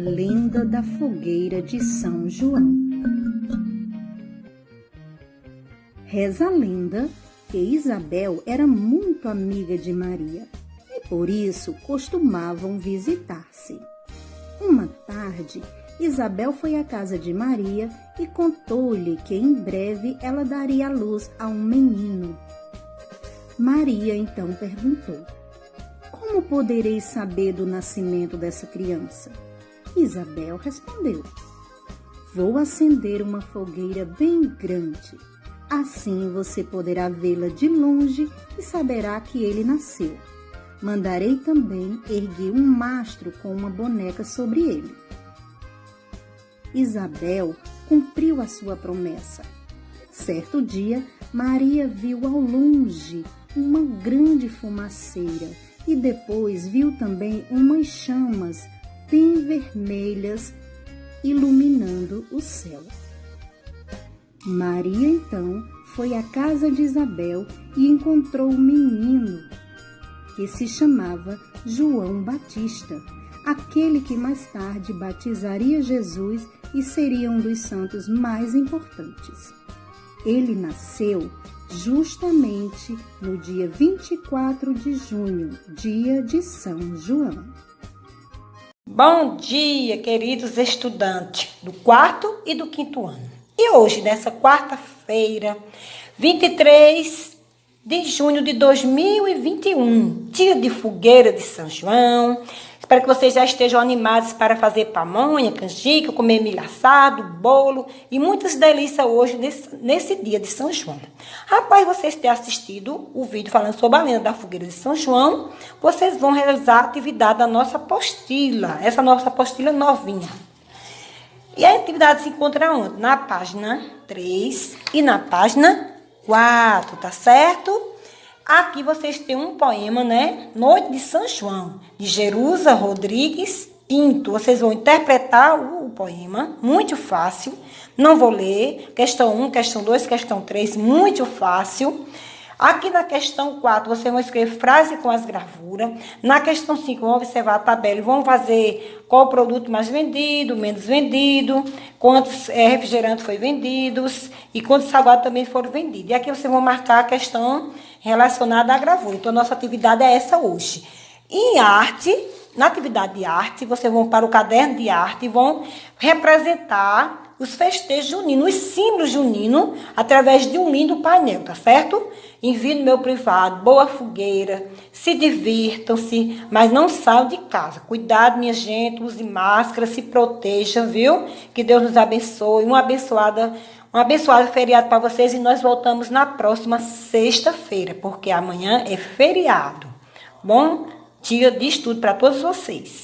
lenda da fogueira de São João. Reza a lenda que Isabel era muito amiga de Maria e por isso costumavam visitar-se. Uma tarde, Isabel foi à casa de Maria e contou-lhe que em breve ela daria à luz a um menino. Maria então perguntou: "Como poderei saber do nascimento dessa criança?" Isabel respondeu: "Vou acender uma fogueira bem grande. Assim você poderá vê-la de longe e saberá que ele nasceu. Mandarei também erguer um mastro com uma boneca sobre ele." Isabel cumpriu a sua promessa. Certo dia, Maria viu ao longe uma grande fumaceira e depois viu também umas chamas bem vermelhas iluminando o céu. Maria então foi à casa de Isabel e encontrou um menino que se chamava João Batista, aquele que mais tarde batizaria Jesus e seria um dos santos mais importantes. Ele nasceu justamente no dia 24 de junho, dia de São João. Bom dia, queridos estudantes do 4º e do 5º ano. E hoje, nessa quarta-feira, 23 de junho de 2021, dia de fogueira de São João. Espero que vocês já estejam animados para fazer pamonha, canjica, comer milho assado, bolo e muitas delícias hoje nesse dia de São João. Após vocês terem assistido o vídeo falando sobre a lenda da fogueira de São João, vocês vão realizar a atividade da nossa apostila, essa nossa apostila novinha. E a atividade se encontra onde? Na página 3 e na página 4, tá certo? Aqui vocês têm um poema, né? Noite de São João, de Jerusa Rodrigues Pinto. Vocês vão interpretar o poema, muito fácil. Não vou ler. Questão 1, questão 2, questão 3, muito fácil. Aqui na questão 4, vocês vão escrever frase com as gravuras. Na questão 5, vão observar a tabela e vão fazer qual o produto mais vendido, menos vendido, quantos refrigerantes foram vendidos e quantos salgados também foram vendidos. E aqui vocês vão marcar a questão relacionada à gravura. Então, a nossa atividade é essa hoje. Em arte, na atividade de arte, vocês vão para o caderno de arte e vão representar os festejos juninos, os símbolos juninos, através de um lindo painel, tá certo? Envie no meu privado, boa fogueira, se divirtam-se, mas não saiam de casa. Cuidado, minha gente, use máscara, se proteja, viu? Que Deus nos abençoe. Um abençoado feriado para vocês e nós voltamos na próxima sexta-feira, porque amanhã é feriado. Bom dia de estudo para todos vocês.